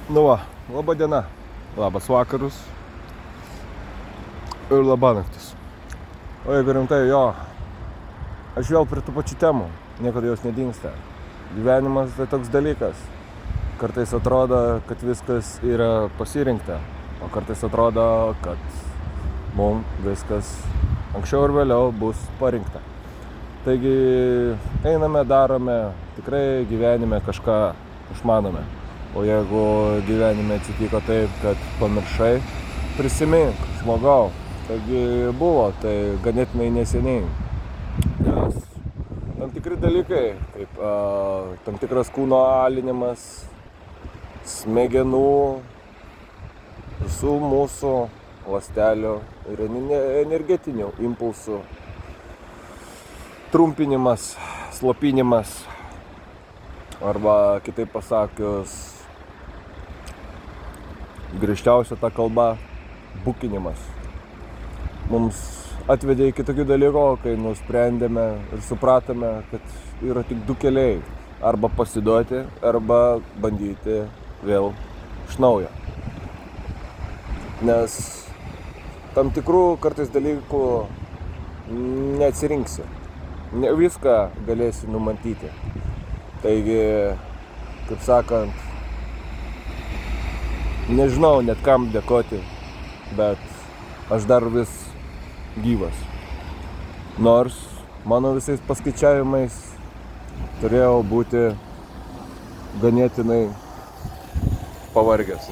Nu va, laba diena, labas vakarus ir labanaktis. O jeigu rimtai, aš vėl prie tų pačių temų, niekada jos nedingsta. Gyvenimas tai toks dalykas. Kartais atrodo, kad viskas yra pasirinkta, o kartais atrodo, kad mums viskas anksčiau ir vėliau bus parinkta. Taigi einame, darome, tikrai gyvenime kažką išmanome. O jeigu gyvenime atsitiko taip, kad pamiršai, prisimink, žmogau. Taigi buvo, tai ganėtinai neseniai. Nes tam tikri dalykai, kaip tam tikras kūno alinimas, smegenų, visų mūsų ląstelių ir energetinių impulsų trumpinimas, slopinimas arba kitaip pasakius, griežčiausia ta kalba, bukinimas. Mums atvedė iki tokių dalykų, kai nusprendėme ir supratome, kad yra tik du keliai. Arba pasiduoti, arba bandyti vėl iš naujo. Nes tam tikrų kartais dalykų neatsirinksi. Ne viską galėsi numatyti. Taigi, kaip sakant, nežinau net kam dėkoti, bet aš dar vis gyvas. Nors mano visais paskaičiavimais turėjau būti ganėtinai pavargęs.